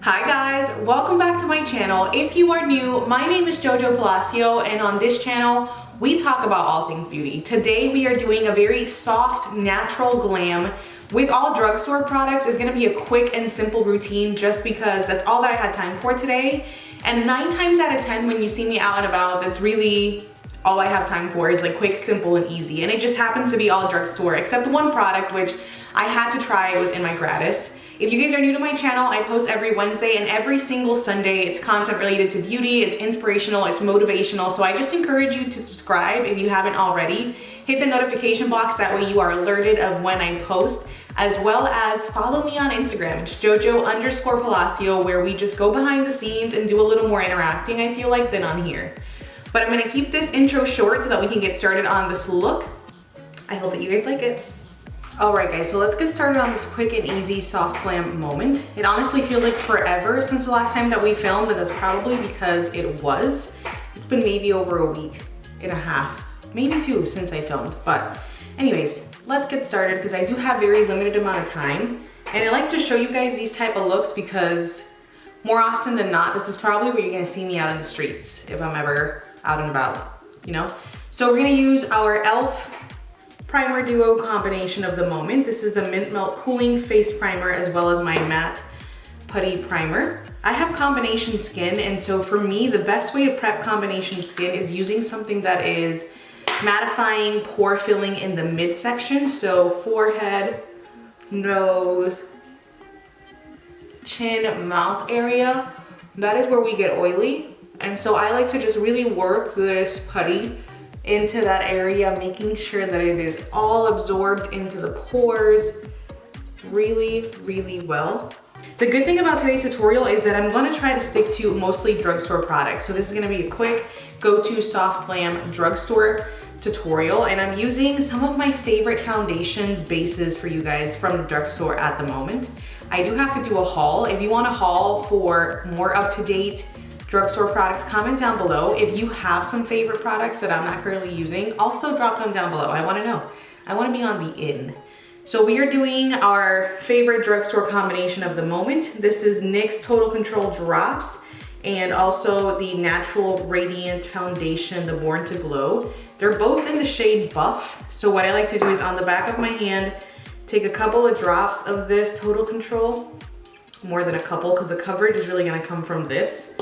Hi guys, welcome back to my channel. If you are new, my name is JoJo Palacio, and on this channel we talk about all things beauty. Today we are doing a very soft, natural glam with all drugstore products. It's gonna be a quick and simple routine just because that's all that I had time for today. And 9 times out of 10 when you see me out and about, that's really all I have time for is like quick, simple, and easy. And it just happens to be all drugstore except one product which I had to try. It was in my gratis. If you guys are new to my channel, I post every Wednesday and every single Sunday. It's content related to beauty, it's inspirational, it's motivational. So I just encourage you to subscribe if you haven't already. Hit the notification box, that way you are alerted of when I post, as well as follow me on Instagram. It's JoJo_Palacio, where we just go behind the scenes and do a little more interacting, I feel like, than on here. But I'm gonna keep this intro short so that we can get started on this look. I hope that you guys like it. Alright guys, so let's get started on this quick and easy soft glam moment. It honestly feels like forever since the last time that we filmed, and that's probably because it was. It's been maybe over a week and a half, maybe 2 since I filmed. But anyways, let's get started because I do have very limited amount of time. And I like to show you guys these type of looks because more often than not, this is probably where you're gonna see me out in the streets if I'm ever out and about, you know? So we're gonna use our e.l.f. Primer Duo combination of the moment. This is the Mint Melt Cooling Face Primer as well as my matte putty primer. I have combination skin, and so for me, the best way to prep combination skin is using something that is mattifying, pore filling in the midsection. So forehead, nose, chin, mouth area. That is where we get oily. And so I like to just really work this putty into that area, making sure that it is all absorbed into the pores really, really well. The good thing about today's tutorial is that I'm gonna try to stick to mostly drugstore products. So this is gonna be a quick go-to soft glam drugstore tutorial, and I'm using some of my favorite foundations bases for you guys from the drugstore at the moment. I do have to do a haul. If you want a haul for more up-to-date drugstore products, comment down below. If you have some favorite products that I'm not currently using, also drop them down below. I wanna know. I wanna be on the in. So we are doing our favorite drugstore combination of the moment. This is NYX Total Control Drops and also the Natural Radiant Foundation, the Born to Glow. They're both in the shade Buff. So what I like to do is on the back of my hand, take a couple of drops of this Total Control, more than a couple because the coverage is really gonna come from this.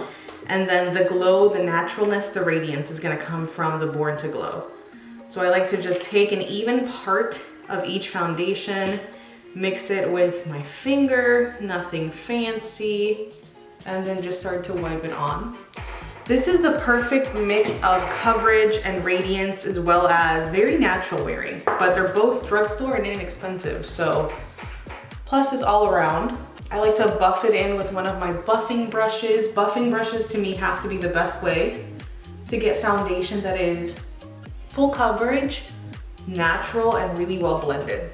And then the glow, the naturalness, the radiance is gonna come from the Born to Glow. So I like to just take an even part of each foundation, mix it with my finger, nothing fancy, and then just start to wipe it on. This is the perfect mix of coverage and radiance as well as very natural wearing, but they're both drugstore and inexpensive, so plus is all around. I like to buff it in with one of my buffing brushes. Buffing brushes to me have to be the best way to get foundation that is full coverage, natural, and really well blended.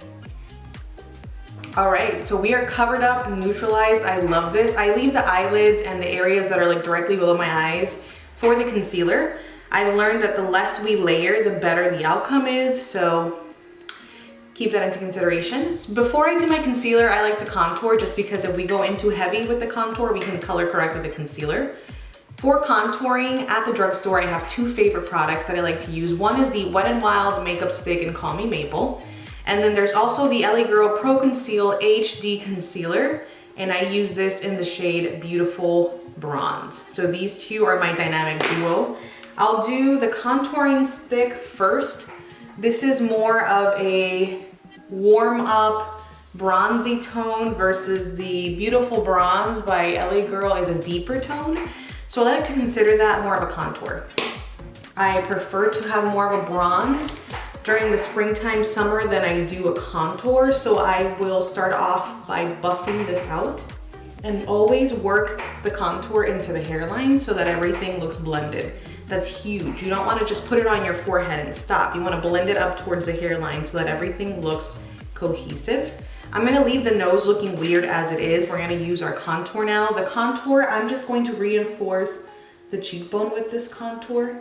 All right, so we are covered up and neutralized. I love this. I leave the eyelids and the areas that are like directly below my eyes for the concealer. I've learned that the less we layer, the better the outcome is, so keep that into consideration. Before I do my concealer, I like to contour just because if we go in too heavy with the contour, we can color correct with the concealer. For contouring at the drugstore, I have 2 favorite products that I like to use. One is the Wet n Wild Makeup Stick in Call Me Maple. And then there's also the LA Girl Pro Conceal HD Concealer. And I use this in the shade Beautiful Bronze. So these 2 are my dynamic duo. I'll do the contouring stick first. This is more of a warm up bronzy tone versus the Beautiful Bronze by LA Girl is a deeper tone. So I like to consider that more of a contour. I prefer to have more of a bronze during the springtime, summer than I do a contour. So I will start off by buffing this out and always work the contour into the hairline so that everything looks blended. That's huge. You don't want to just put it on your forehead and stop. You want to blend it up towards the hairline so that everything looks cohesive. I'm going to leave the nose looking weird as it is. We're going to use our contour now. The contour, I'm just going to reinforce the cheekbone with this contour,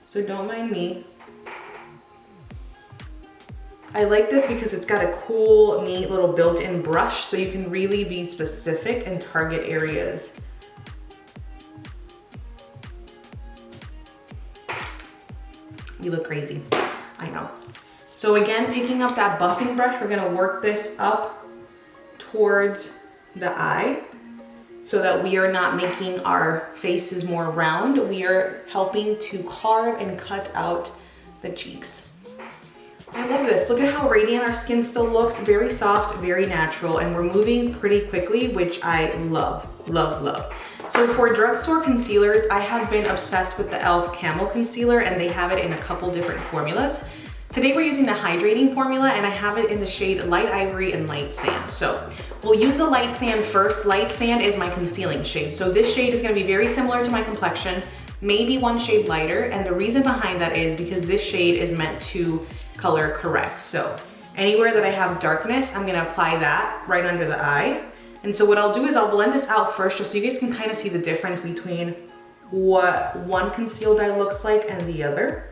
so don't mind me. I like this because it's got a cool, neat little built-in brush, so you can really be specific and target areas. You look crazy, I know. So again, picking up that buffing brush, we're gonna work this up towards the eye so that we are not making our faces more round. We are helping to carve and cut out the cheeks. I love this. Look at how radiant our skin still looks. Very soft, very natural, and we're moving pretty quickly, which I love, love, love. So for drugstore concealers, I have been obsessed with the e.l.f. Camo Concealer, and they have it in a couple different formulas. Today we're using the hydrating formula, and I have it in the shade Light Ivory and Light Sand. So we'll use the Light Sand first. Light Sand is my concealing shade. So this shade is gonna be very similar to my complexion, maybe one shade lighter, and the reason behind that is because this shade is meant to color correct. So anywhere that I have darkness, I'm gonna apply that right under the eye. And so what I'll do is I'll blend this out first just so you guys can kind of see the difference between what one concealed eye looks like and the other.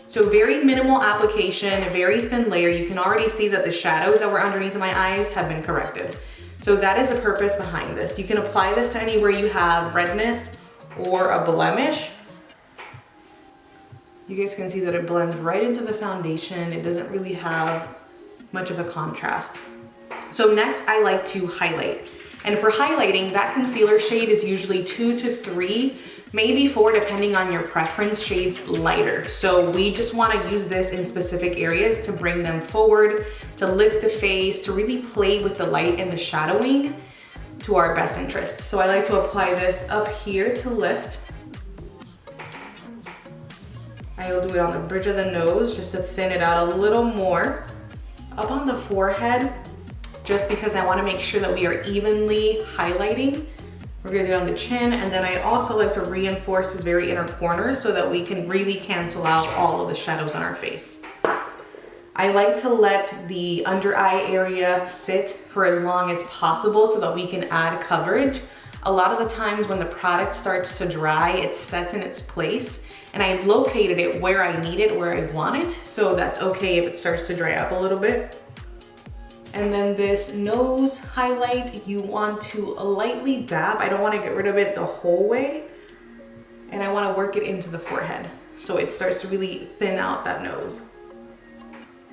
So very minimal application, a very thin layer. You can already see that the shadows that were underneath my eyes have been corrected. So that is the purpose behind this. You can apply this to anywhere you have redness or a blemish. You guys can see that it blends right into the foundation. It doesn't really have much of a contrast. So next I like to highlight. And for highlighting, that concealer shade is usually 2 to 3, maybe 4, depending on your preference, shades lighter. So we just wanna use this in specific areas to bring them forward, to lift the face, to really play with the light and the shadowing to our best interest. So I like to apply this up here to lift. I will do it on the bridge of the nose just to thin it out a little more. Up on the forehead, just because I want to make sure that we are evenly highlighting. We're gonna do it on the chin, and then I also like to reinforce this very inner corner so that we can really cancel out all of the shadows on our face. I like to let the under eye area sit for as long as possible so that we can add coverage. A lot of the times when the product starts to dry, it sets in its place, and I located it where I need it, where I want it, so that's okay if it starts to dry up a little bit. And then this nose highlight, you want to lightly dab. I don't want to get rid of it the whole way, and I want to work it into the forehead so it starts to really thin out that nose.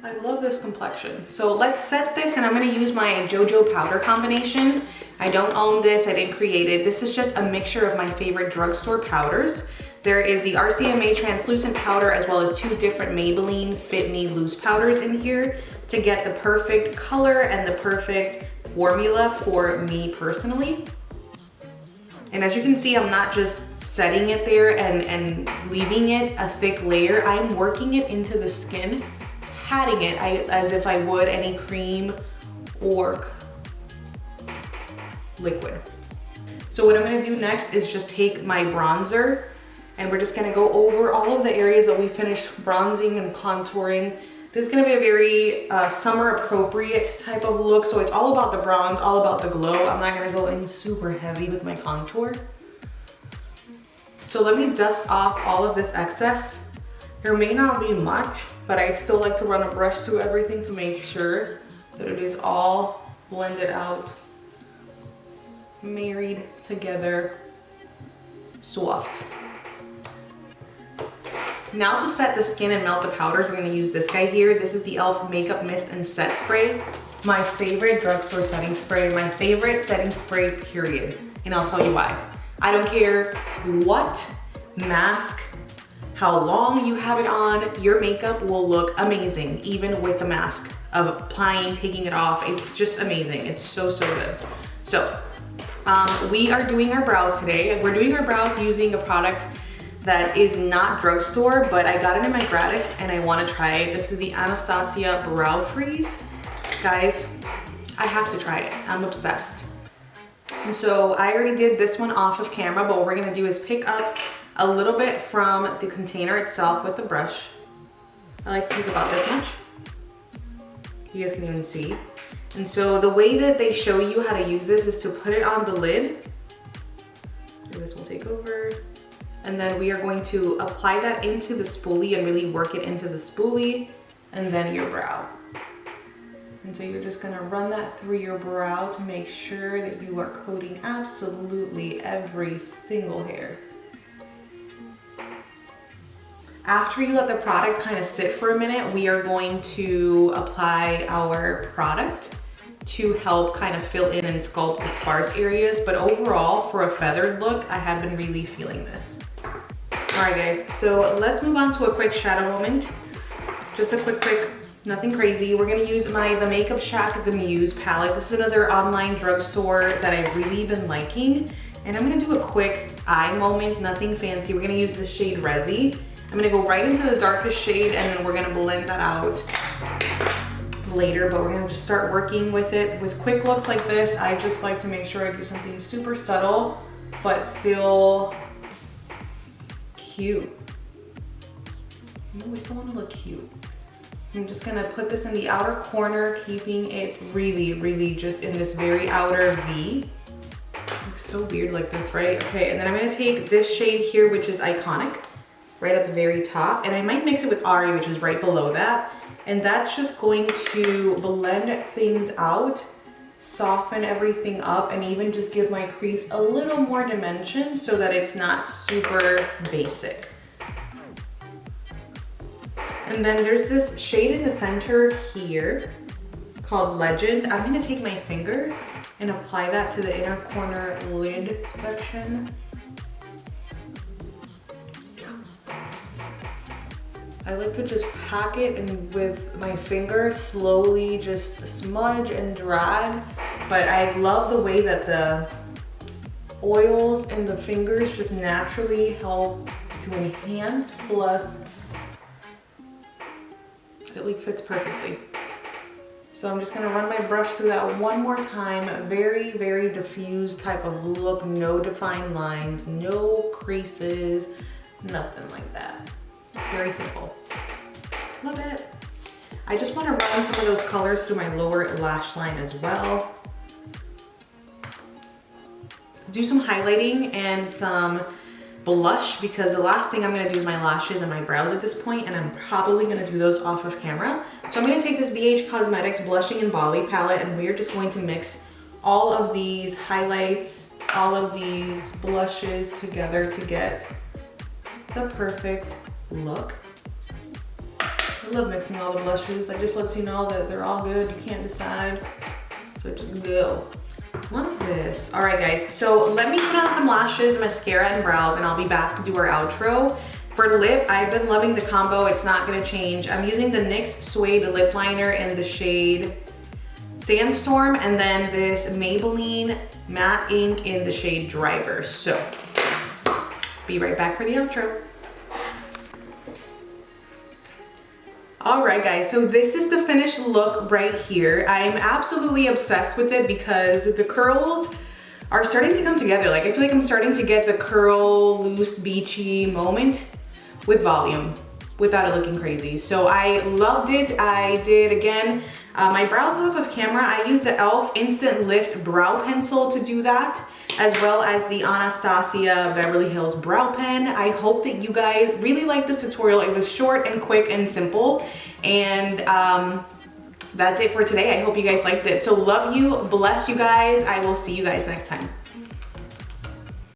I love this complexion. So let's set this, and I'm gonna use my JoJo powder combination. I don't own this, I didn't create it. This is just a mixture of my favorite drugstore powders. There is the RCMA translucent powder as well as 2 different Maybelline Fit Me loose powders in here to get the perfect color and the perfect formula for me personally. And as you can see, I'm not just setting it there and leaving it a thick layer. I'm working it into the skin, patting it as if I would any cream or liquid. So what I'm gonna do next is just take my bronzer, and we're just gonna go over all of the areas that we finished bronzing and contouring. This is gonna be a very summer appropriate type of look. So it's all about the bronze, all about the glow. I'm not gonna go in super heavy with my contour. So let me dust off all of this excess. There may not be much, but I still like to run a brush through everything to make sure that it is all blended out, married together, soft. Now to set the skin and melt the powders, we're gonna use this guy here. This is the e.l.f. Makeup Mist and Set Spray. My favorite drugstore setting spray, my favorite setting spray, period. And I'll tell you why. I don't care what mask, how long you have it on, your makeup will look amazing, even with the mask of applying, taking it off. It's just amazing. It's so, so good. So we are doing our brows today. We're doing our brows using a product that is not drugstore, but I got it in my gratis and I want to try it. This is the Anastasia Brow Freeze. Guys, I have to try it. I'm obsessed. And so I already did this one off of camera, but what we're gonna do is pick up a little bit from the container itself with the brush. I like to take about this much. You guys can even see. And so the way that they show you how to use this is to put it on the lid. This will take over. And then we are going to apply that into the spoolie and really work it into the spoolie. and then your brow. And so you're just gonna run that through your brow to make sure that you are coating absolutely every single hair. After you let the product kind of sit for a minute, we are going to apply our product to help kind of fill in and sculpt the sparse areas. But overall, for a feathered look, I have been really feeling this. All right guys, so let's move on to a quick shadow moment. Just a quick, nothing crazy. We're gonna use the Makeup Shack The Muse palette. This is another online drugstore that I've really been liking. And I'm gonna do a quick eye moment, nothing fancy. We're gonna use the shade Resi. I'm gonna go right into the darkest shade and then we're gonna blend that out later, but we're gonna just start working with it. With quick looks like this, I just like to make sure I do something super subtle, but still cute. We still wanna look cute. I'm just gonna put this in the outer corner, keeping it really just in this very outer V. Looks so weird like this, right? Okay, and then I'm gonna take this shade here, which is Iconic, right at the very top, and I might mix it with Ari, which is right below that. And that's just going to blend things out, soften everything up, and even just give my crease a little more dimension so that it's not super basic. And then there's this shade in the center here called Legend. I'm gonna take my finger and apply that to the inner corner lid section. I like to just pack it and with my finger slowly just smudge and drag, but I love the way that the oils in the fingers just naturally help to enhance, plus it like fits perfectly. So I'm just gonna run my brush through that one more time. Very diffused type of look, no defined lines, no creases, nothing like that. Very simple. Love it. I just want to run some of those colors through my lower lash line as well. Do some highlighting and some blush, because the last thing I'm going to do is my lashes and my brows at this point, and I'm probably going to do those off of camera. So I'm going to take this BH Cosmetics Blushing in Bali palette, and we're just going to mix all of these highlights, all of these blushes together to get the perfect look. I love mixing all the blushes. That just lets you know that they're all good. You can't decide, so just go. Love this. All right guys, so let me put on some lashes, mascara, and brows, and I'll be back to do our outro. For lip, I've been loving the combo. It's not gonna change. I'm using the NYX Suede lip liner in the shade Sandstorm, and then this Maybelline matte ink in the shade Driver. So be right back for the outro. All right guys, so this is the finished look right here. I am absolutely obsessed with it because the curls are starting to come together. Like, I feel like I'm starting to get the curl, loose, beachy moment with volume without it looking crazy. So I loved it. I did, again, my brows off of camera. I used the e.l.f. Instant Lift Brow Pencil to do that, as well as the Anastasia Beverly Hills Brow Pen. I hope that you guys really liked this tutorial. It was short and quick and simple. And that's it for today. I hope you guys liked it. So love you, bless you guys. I will see you guys next time.